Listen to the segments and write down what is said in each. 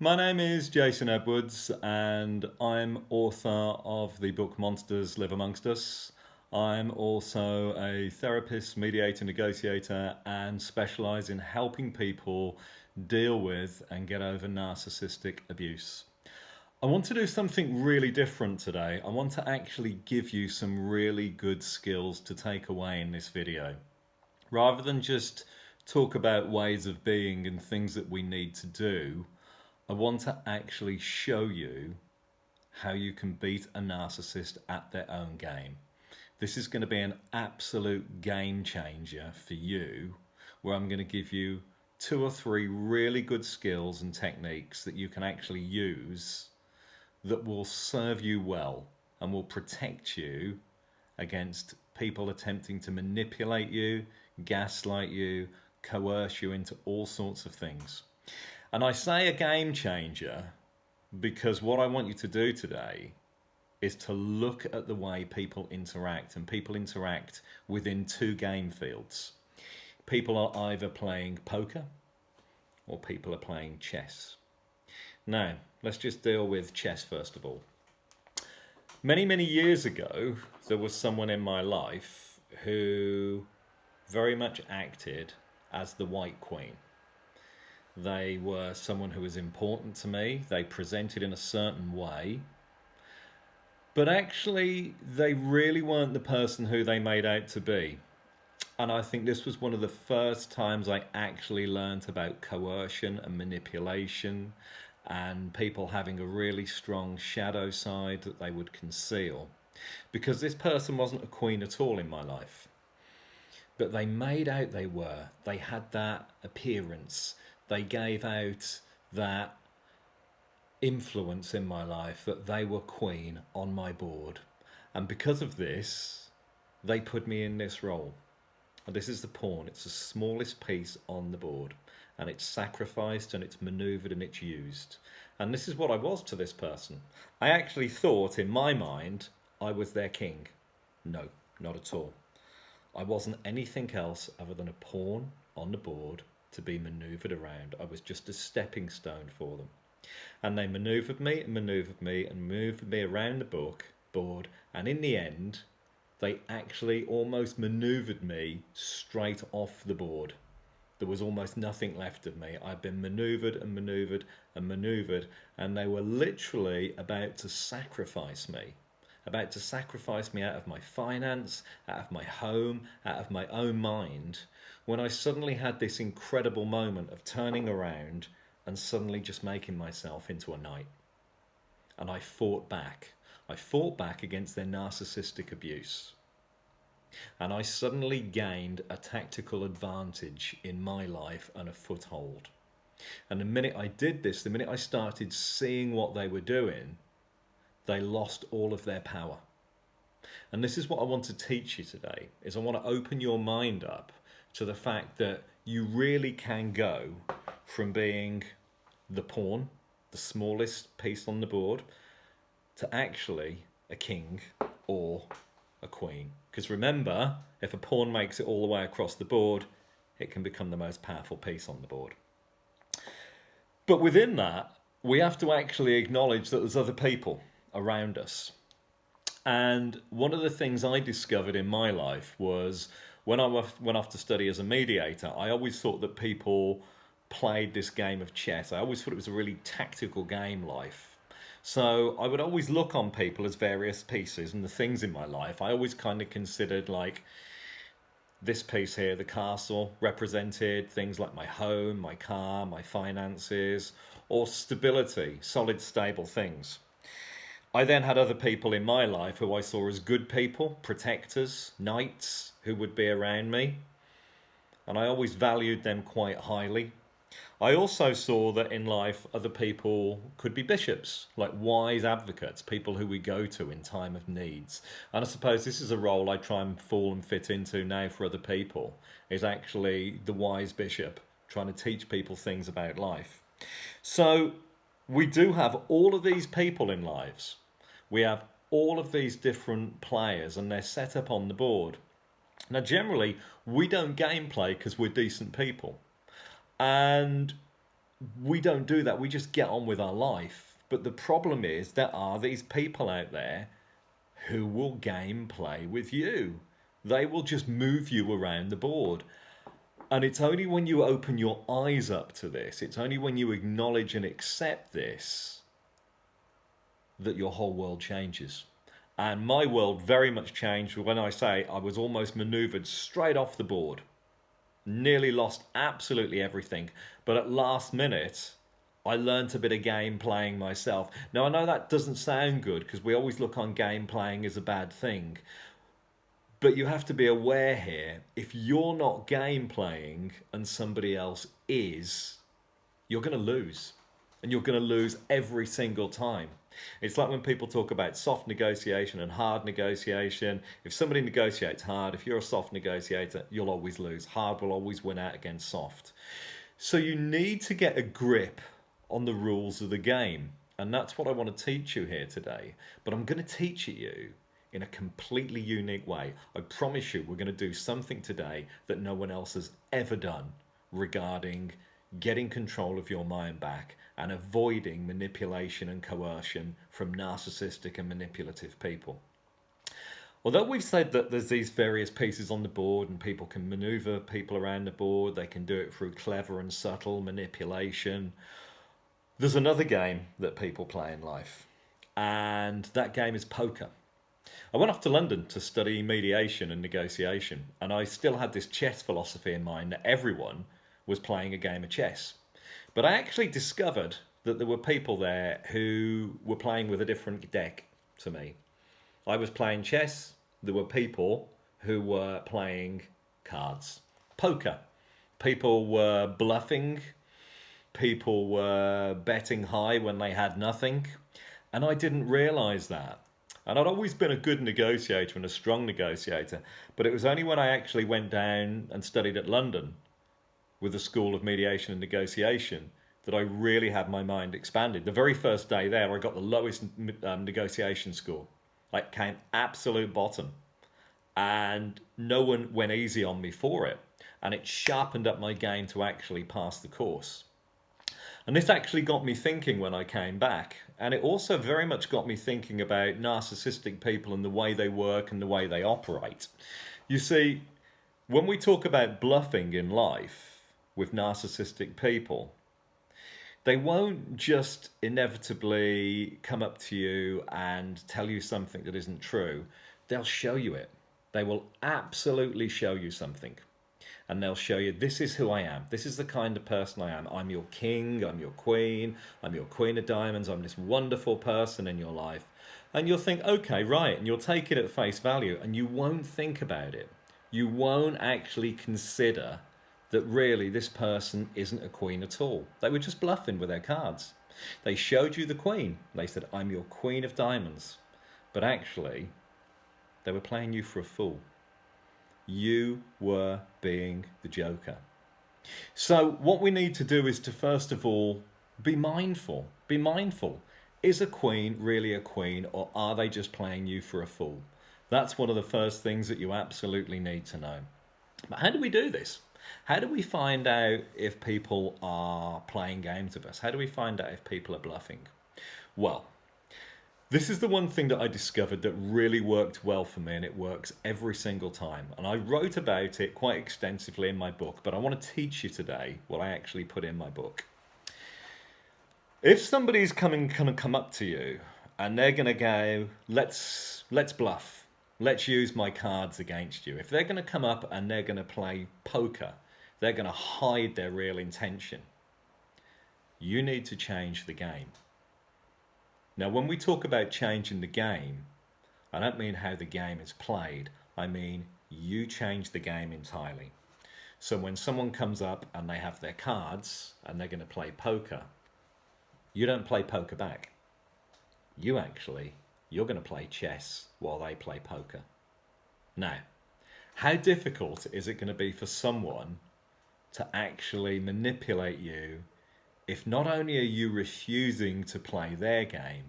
My name is Jason Edwards, and I'm author of the book Monsters Live Amongst Us. I'm also a therapist, mediator, negotiator, and specialise in helping people deal with and get over narcissistic abuse. I want to do something really different today. I want to actually give you some really good skills to take away in this video. Rather than just talk about ways of being and things that we need to do, I want to actually show you how you can beat a narcissist at their own game. This is going to be an absolute game changer for you, where I'm going to give you 2 or 3 really good skills and techniques that you can actually use that will serve you well and will protect you against people attempting to manipulate you, gaslight you, coerce you into all sorts of things. And I say a game changer because what I want you to do today is to look at the way people interact, and people interact within 2 game fields. People are either playing poker or people are playing chess. Now, let's just deal with chess first of all. Many years ago, there was someone in my life who very much acted as the White Queen. They were someone who was important to me. They presented in a certain way. But actually, they really weren't the person who they made out to be. And I think this was one of the first times I actually learned about coercion and manipulation and people having a really strong shadow side that they would conceal. Because this person wasn't a queen at all in my life. But they made out they were. They had that appearance. They gave out that influence in my life that they were queen on my board. And because of this, they put me in this role. And this is the pawn. It's the smallest piece on the board. And it's sacrificed and it's maneuvered and it's used. And this is what I was to this person. I actually thought in my mind I was their king. No, not at all. I wasn't anything else other than a pawn on the board to be maneuvered around. I was just a stepping stone for them. And they maneuvered me and maneuvered me and moved me around the board. And in the end, they actually almost maneuvered me straight off the board. There was almost nothing left of me. I'd been maneuvered and maneuvered and maneuvered, and they were literally about to sacrifice me. About to sacrifice me out of my finance, out of my home, out of my own mind, when I suddenly had this incredible moment of turning around and suddenly just making myself into a knight. And I fought back. I fought back against their narcissistic abuse. And I suddenly gained a tactical advantage in my life and a foothold. And the minute I did this, the minute I started seeing what they were doing, they lost all of their power. And this is what I want to teach you today, is I want to open your mind up to the fact that you really can go from being the pawn, the smallest piece on the board, to actually a king or a queen. Because remember, if a pawn makes it all the way across the board, it can become the most powerful piece on the board. But within that, we have to actually acknowledge that there's other people around us. And one of the things I discovered in my life was when I went off to study as a mediator, I always thought that people played this game of chess. I always thought it was a really tactical game, life. So I would always look on people as various pieces, and the things in my life I always kind of considered like this piece here, the castle, represented things like my home, my car, my finances, or stability, solid, stable things. I then had other people in my life who I saw as good people, protectors, knights who would be around me. And I always valued them quite highly. I also saw that in life other people could be bishops, like wise advocates, people who we go to in time of needs. And I suppose this is a role I try and fall and fit into now for other people, is actually the wise bishop, trying to teach people things about life. So we do have all of these people in lives. We have all of these different players and they're set up on the board. Now, generally, we don't gameplay because we're decent people. And We don't do that. We just get on with our life. But the problem is there are these people out there who will game play with you. They will just move you around the board. And it's only when you open your eyes up to this, it's only when you acknowledge and accept this, that your whole world changes. And my world very much changed when I say I was almost maneuvered straight off the board. Nearly lost absolutely everything. But at last minute, I learnt a bit of game playing myself. Now, I know that doesn't sound good because we always look on game playing as a bad thing. But you have to be aware here, if you're not game playing and somebody else is, you're going to lose. And you're going to lose every single time. It's like when people talk about soft negotiation and hard negotiation. If somebody negotiates hard, if you're a soft negotiator, you'll always lose. Hard will always win out against soft. So you need to get a grip on the rules of the game. And that's what I want to teach you here today. But I'm going to teach it you in a completely unique way. I promise you we're going to do something today that no one else has ever done regarding getting control of your mind back and avoiding manipulation and coercion from narcissistic and manipulative people. Although we've said that there's these various pieces on the board and people can maneuver people around the board, they can do it through clever and subtle manipulation, there's another game that people play in life, and that game is poker. I went off to London to study mediation and negotiation, and I still had this chess philosophy in mind that everyone was playing a game of chess. But I actually discovered that there were people there who were playing with a different deck to me. I was playing chess. There were people who were playing cards. Poker. People were bluffing. People were betting high when they had nothing. And I didn't realise that. And I'd always been a good negotiator and a strong negotiator. But it was only when I actually went down and studied at London with the School of Mediation and Negotiation that I really had my mind expanded. The very first day there, I got the lowest negotiation score. Like, came absolute bottom. And no one went easy on me for it. And it sharpened up my game to actually pass the course. And this actually got me thinking when I came back. And it also very much got me thinking about narcissistic people and the way they work and the way they operate. You see, when we talk about bluffing in life with narcissistic people, they won't just inevitably come up to you and tell you something that isn't true. They'll show you it. They will absolutely show you something. And they'll show you, this is who I am. This is the kind of person I am. I'm your king, I'm your queen of diamonds, I'm this wonderful person in your life. And you'll think, okay, right, and you'll take it at face value and you won't think about it. You won't actually consider that really this person isn't a queen at all. They were just bluffing with their cards. They showed you the queen. They said, I'm your queen of diamonds. But actually, they were playing you for a fool. You were being the joker. So what we need to do is to first of all be mindful. Be mindful. Is a queen really a queen, or are they just playing you for a fool? That's one of the first things that you absolutely need to know. But how do we do this? How do we find out if people are playing games with us? How do we find out if people are bluffing? Well, this is the one thing that I discovered that really worked well for me, and it works every single time. And I wrote about it quite extensively in my book, but I want to teach you today what I actually put in my book. If somebody's going to come up to you and they're going to go, let's bluff. Let's use my cards against you. If they're going to come up and they're going to play poker, they're going to hide their real intention. You need to change the game. Now, when we talk about changing the game, I don't mean how the game is played. I mean, you change the game entirely. So when someone comes up and they have their cards and they're going to play poker, you don't play poker back. You're going to play chess while they play poker. Now, how difficult is it going to be for someone to actually manipulate you if not only are you refusing to play their game,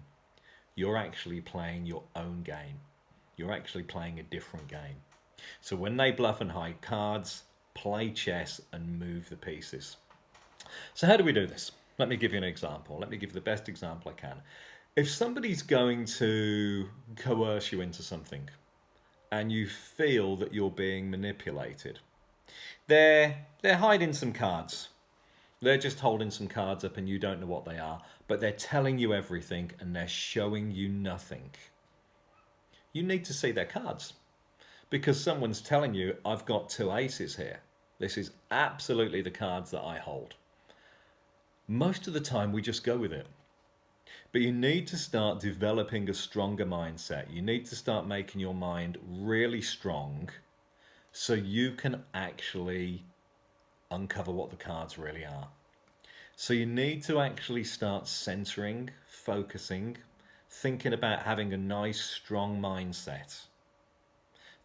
you're actually playing your own game. You're actually playing a different game. So when they bluff and hide cards, play chess and move the pieces. So how do we do this? Let me give you an example. Let me give you the best example I can. If somebody's going to coerce you into something and you feel that you're being manipulated, they're hiding some cards. They're just holding some cards up and you don't know what they are, but they're telling you everything and they're showing you nothing. You need to see their cards because someone's telling you, I've got two aces here. This is absolutely the cards that I hold. Most of the time we just go with it. But you need to start developing a stronger mindset. You need to start making your mind really strong so you can actually uncover what the cards really are. So you need to actually start centering, focusing, thinking about having a nice, strong mindset.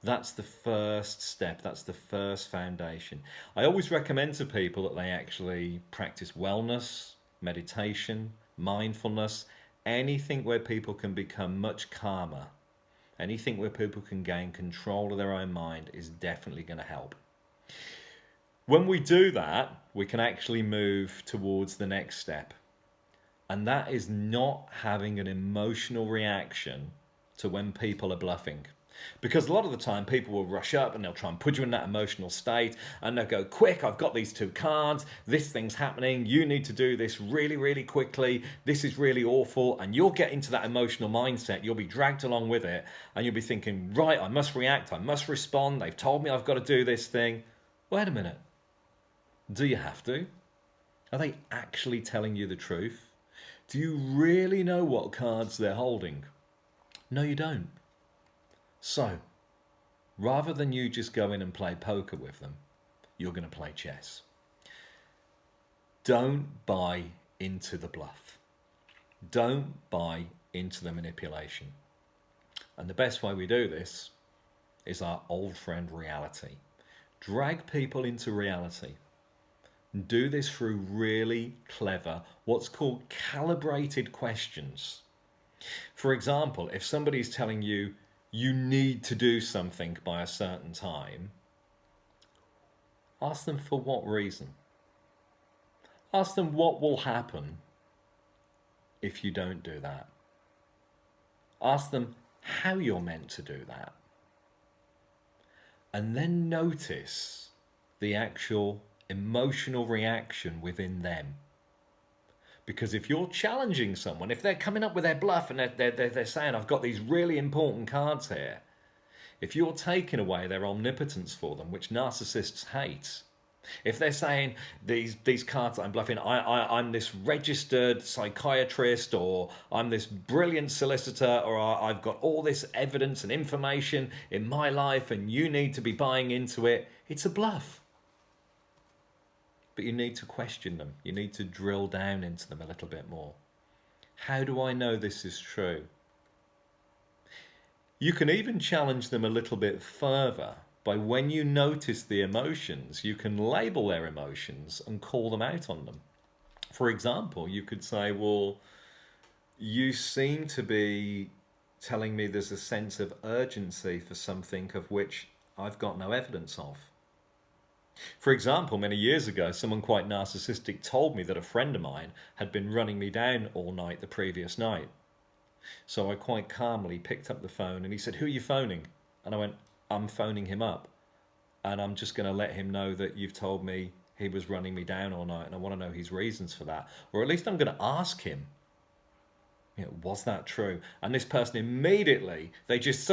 That's the first step. That's the first foundation. I always recommend to people that they actually practice wellness, meditation, mindfulness, anything where people can become much calmer, anything where people can gain control of their own mind is definitely going to help. When we do that, we can actually move towards the next step. And that is not having an emotional reaction to when people are bluffing. Because a lot of the time people will rush up and they'll try and put you in that emotional state and they'll go, quick, I've got these two cards, this thing's happening, you need to do this really, really quickly, this is really awful, and you'll get into that emotional mindset, you'll be dragged along with it, and you'll be thinking, right, I must react, I must respond, they've told me I've got to do this thing. Wait a minute, do you have to? Are they actually telling you the truth? Do you really know what cards they're holding? No, you don't. So, rather than you just go in and play poker with them, you're going to play chess. Don't buy into the bluff. Don't buy into the manipulation. And the best way we do this is our old friend reality. Drag people into reality. Do this through really clever, what's called calibrated questions. For example, if somebody's telling you, you need to do something by a certain time, ask them for what reason. Ask them what will happen if you don't do that. Ask them how you're meant to do that. And then notice the actual emotional reaction within them. Because if you're challenging someone, if they're coming up with their bluff and they're saying, I've got these really important cards here, if you're taking away their omnipotence for them, which narcissists hate, if they're saying these cards that I'm bluffing, I'm this registered psychiatrist, or I'm this brilliant solicitor, or I've got all this evidence and information in my life and you need to be buying into it, it's a bluff. But you need to question them. You need to drill down into them a little bit more. How do I know this is true? You can even challenge them a little bit further by when you notice the emotions, you can label their emotions and call them out on them. For example, you could say, well, you seem to be telling me there's a sense of urgency for something of which I've got no evidence of. For example, many years ago, someone quite narcissistic told me that a friend of mine had been running me down all night the previous night. So I quite calmly picked up the phone and he said, who are you phoning? And I went, I'm phoning him up. And I'm just going to let him know that you've told me he was running me down all night and I want to know his reasons for that. Or at least I'm going to ask him, was that true? And this person immediately, they just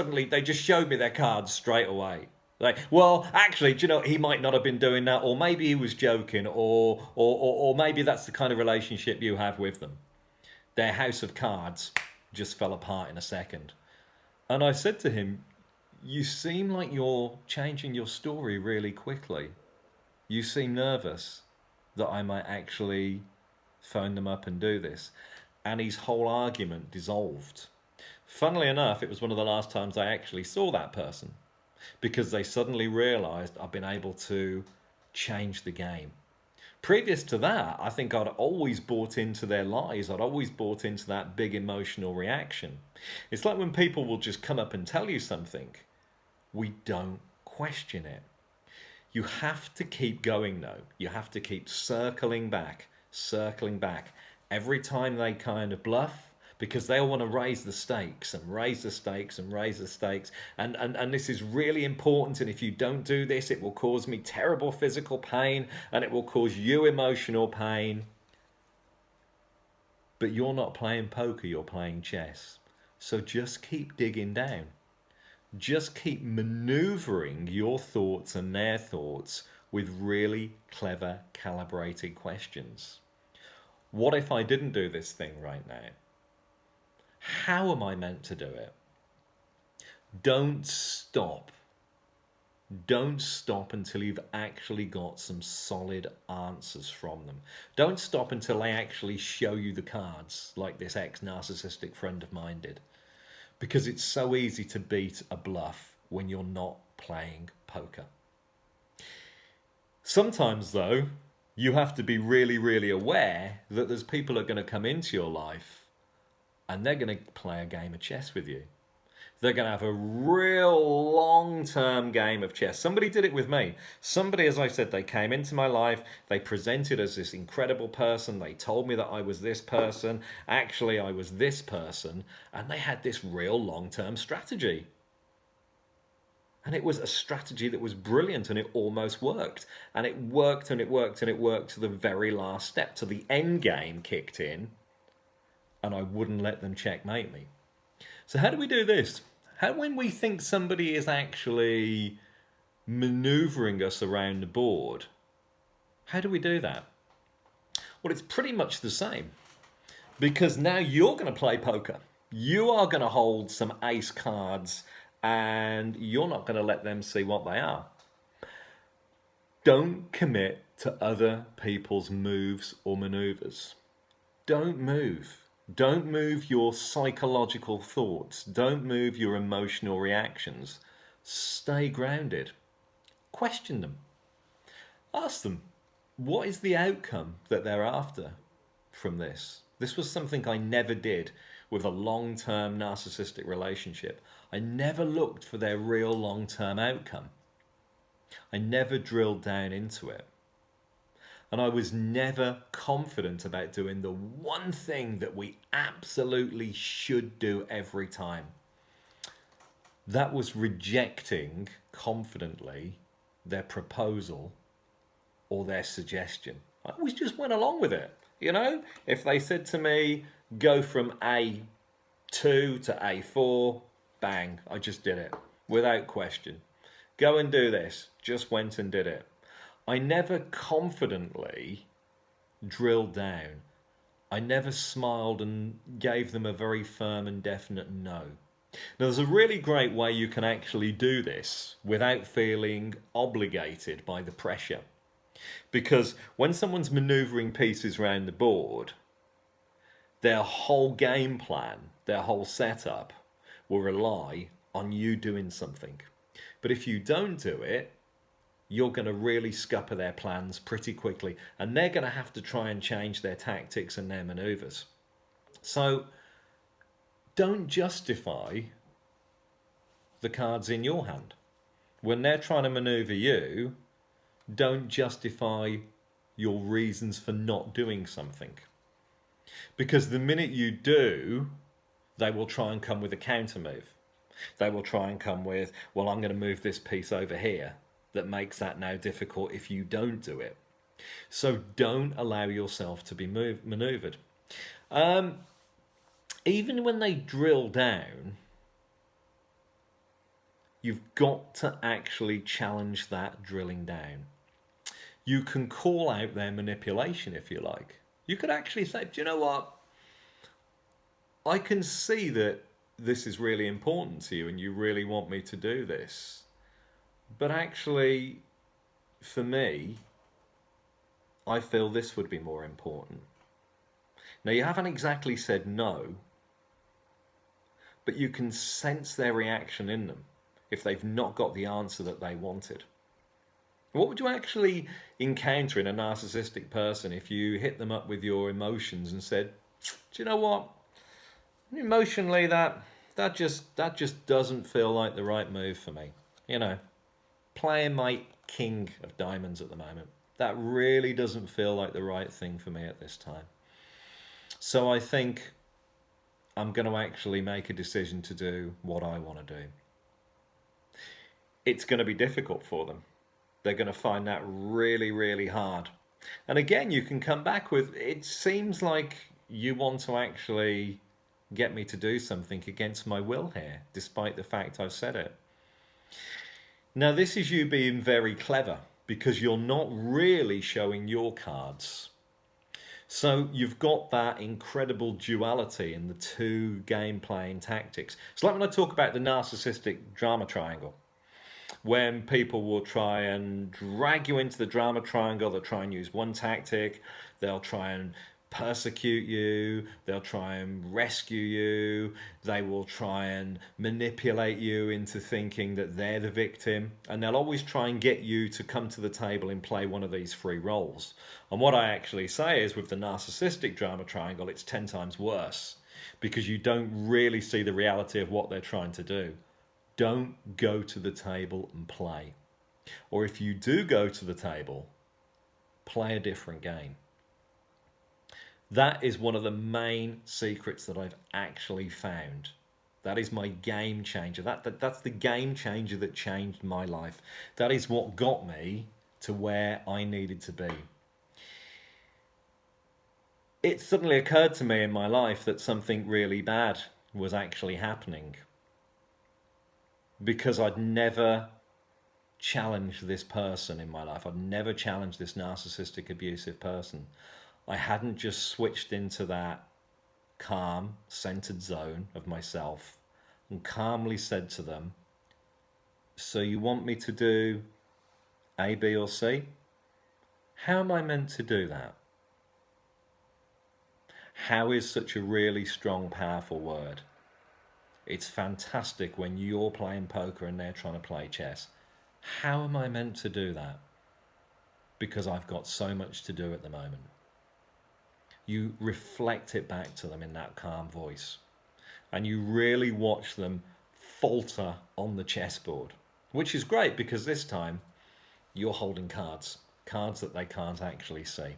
showed me their cards straight away. Like, well, actually, do you know, he might not have been doing that, or maybe he was joking, or maybe that's the kind of relationship you have with them. Their house of cards just fell apart in a second. And I said to him, you seem like you're changing your story really quickly. You seem nervous that I might actually phone them up and do this. And his whole argument dissolved. Funnily enough, it was one of the last times I actually saw that person, because they suddenly realised I've been able to change the game. Previous to that, I think I'd always bought into their lies. I'd always bought into that big emotional reaction. It's like when people will just come up and tell you something, we don't question it. You have to keep going though. You have to keep circling back circling back. Every time they kind of bluff, because they'll want to raise the stakes and raise the stakes and raise the stakes. And this is really important. And if you don't do this, it will cause me terrible physical pain and it will cause you emotional pain. But you're not playing poker, you're playing chess. So just keep digging down. Just keep maneuvering your thoughts and their thoughts with really clever, calibrated questions. What if I didn't do this thing right now? How am I meant to do it? Don't stop. Don't stop until you've actually got some solid answers from them. Don't stop until they actually show you the cards, like this ex-narcissistic friend of mine did. Because it's so easy to beat a bluff when you're not playing poker. Sometimes, though, you have to be really, really aware that there's people that are going to come into your life and they're going to play a game of chess with you. They're going to have a real long-term game of chess. Somebody did it with me. Somebody, as I said, they came into my life. They presented as this incredible person. They told me that I was this person. Actually, I was this person. And they had this real long-term strategy. And it was a strategy that was brilliant and it almost worked. And it worked and it worked and it worked to the very last step. To the end game kicked in. And I wouldn't let them checkmate me. So how do we do this? How, when we think somebody is actually maneuvering us around the board, how do we do that? Well, it's pretty much the same. Because now you're going to play poker. You are going to hold some ace cards and you're not going to let them see what they are. Don't commit to other people's moves or maneuvers. Don't move. Don't move your psychological thoughts. Don't move your emotional reactions. Stay grounded. Question them. Ask them, what is the outcome that they're after from this? This was something I never did with a long-term narcissistic relationship. I never looked for their real long-term outcome. I never drilled down into it. And I was never confident about doing the one thing that we absolutely should do every time. That was rejecting confidently their proposal or their suggestion. I always just went along with it. You know, if they said to me, go from A2 to A4, bang, I just did it without question. Go and do this, just went and did it. I never confidently drilled down. I never smiled and gave them a very firm and definite no. Now, there's a really great way you can actually do this without feeling obligated by the pressure. Because when someone's maneuvering pieces around the board, their whole game plan, their whole setup will rely on you doing something. But if you don't do it, you're going to really scupper their plans pretty quickly and they're going to have to try and change their tactics and their maneuvers. So don't justify the cards in your hand. When they're trying to maneuver you, don't justify your reasons for not doing something. Because the minute you do, they will try and come with a counter move. They will try and come with, well, I'm going to move this piece over here. That makes that now difficult if you don't do it. So don't allow yourself to be maneuvered. Even when they drill down, you've got to actually challenge that drilling down. You can call out their manipulation if you like. You could actually say, do you know what? I can see that this is really important to you and you really want me to do this. But actually, for me, I feel this would be more important. Now, you haven't exactly said no, but you can sense their reaction in them if they've not got the answer that they wanted. What would you actually encounter in a narcissistic person if you hit them up with your emotions and said, do you know what? Emotionally, that just doesn't feel like the right move for me. You know, playing my king of diamonds at the moment. That really doesn't feel like the right thing for me at this time. So I think I'm going to actually make a decision to do what I want to do. It's going to be difficult for them. They're going to find that really, really hard. And again, you can come back with, it seems like you want to actually get me to do something against my will here, despite the fact I've said it. Now, this is you being very clever because you're not really showing your cards. So you've got that incredible duality in the two game playing tactics. It's like when I talk about the narcissistic drama triangle, when people will try and drag you into the drama triangle, they'll try and use one tactic, they'll try and persecute you, they'll try and rescue you, they will try and manipulate you into thinking that they're the victim, and they'll always try and get you to come to the table and play one of these three roles. And what I actually say is, with the narcissistic drama triangle, it's 10 times worse, because you don't really see the reality of what they're trying to do. Don't go to the table and play. Or if you do go to the table, play a different game. That is one of the main secrets that I've actually found. That is my game changer. That's the game changer that changed my life. That is what got me to where I needed to be. It suddenly occurred to me in my life that something really bad was actually happening, because I'd never challenged this person in my life. I'd never challenged this narcissistic, abusive person. I hadn't just switched into that calm, centered zone of myself and calmly said to them, so you want me to do A, B, or C? How am I meant to do that? How is such a really strong, powerful word? It's fantastic when you're playing poker and they're trying to play chess. How am I meant to do that? Because I've got so much to do at the moment. You reflect it back to them in that calm voice, and you really watch them falter on the chessboard, which is great because this time you're holding cards that they can't actually see.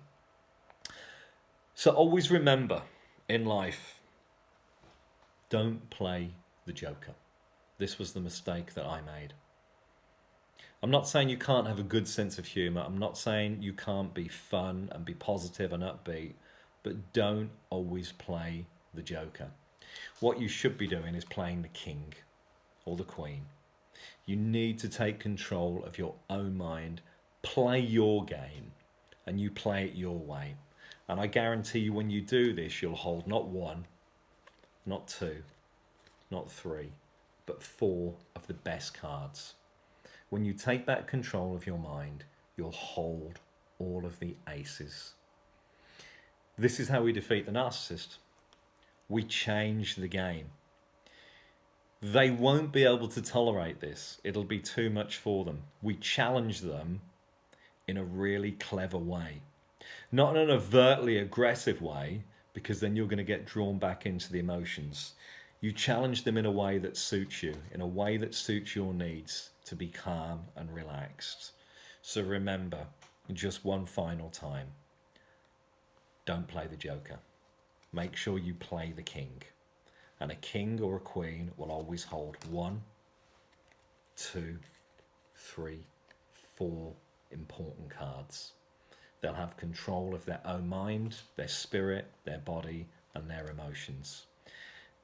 So always remember in life, don't play the joker. This was the mistake that I made. I'm not saying you can't have a good sense of humour. I'm not saying you can't be fun and be positive and upbeat, but don't always play the joker. What you should be doing is playing the king or the queen. You need to take control of your own mind, play your game, and you play it your way. And I guarantee you, when you do this, you'll hold not one, not two, not three, but 4 of the best cards. When you take back control of your mind, you'll hold all of the aces. This is how we defeat the narcissist. We change the game. They won't be able to tolerate this. It'll be too much for them. We challenge them in a really clever way. Not in an overtly aggressive way, because then you're going to get drawn back into the emotions. You challenge them in a way that suits you, in a way that suits your needs to be calm and relaxed. So remember, just one final time, don't play the joker. Make sure you play the king. And a king or a queen will always hold 1, 2, 3, 4 important cards. They'll have control of their own mind, their spirit, their body, and their emotions.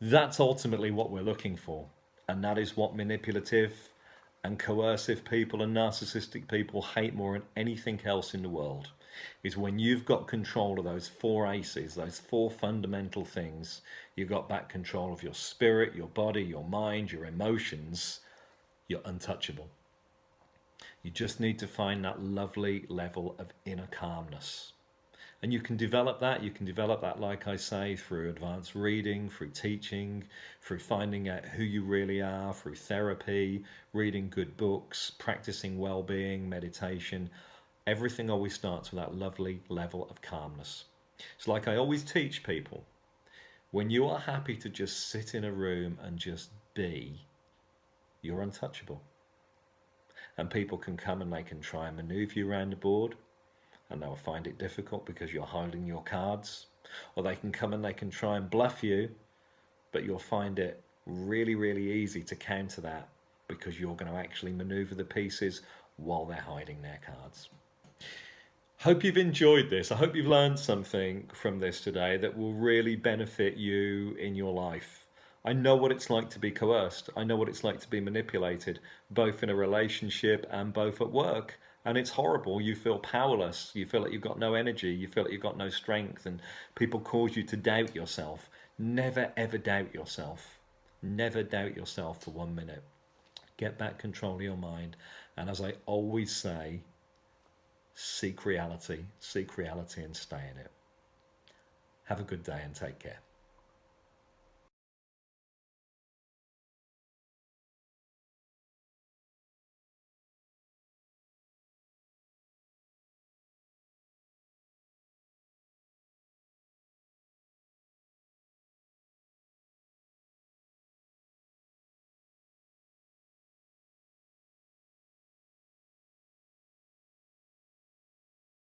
That's ultimately what we're looking for. And that is what manipulative and coercive people and narcissistic people hate more than anything else in the world, is when you've got control of those 4 aces, those 4 fundamental things. You've got back control of your spirit, your body, your mind, your emotions. You're untouchable. You just need to find that lovely level of inner calmness. And you can develop that. You can develop that, like I say, through advanced reading, through teaching, through finding out who you really are, through therapy, reading good books, practicing well-being, meditation. Everything always starts with that lovely level of calmness. It's like I always teach people, when you are happy to just sit in a room and just be, you're untouchable. And people can come and they can try and maneuver you around the board. and they'll find it difficult because you're holding your cards. Or they can come and they can try and bluff you, but you'll find it really, really easy to counter that because you're going to actually maneuver the pieces while they're hiding their cards. Hope you've enjoyed this. I hope you've learned something from this today that will really benefit you in your life. I know what it's like to be coerced. I know what it's like to be manipulated, both in a relationship and both at work. And it's horrible. You feel powerless. You feel like you've got no energy. You feel like you've got no strength. And people cause you to doubt yourself. Never, ever doubt yourself. Never doubt yourself for 1 minute. Get back control of your mind. And as I always say, seek reality and stay in it. Have a good day and take care.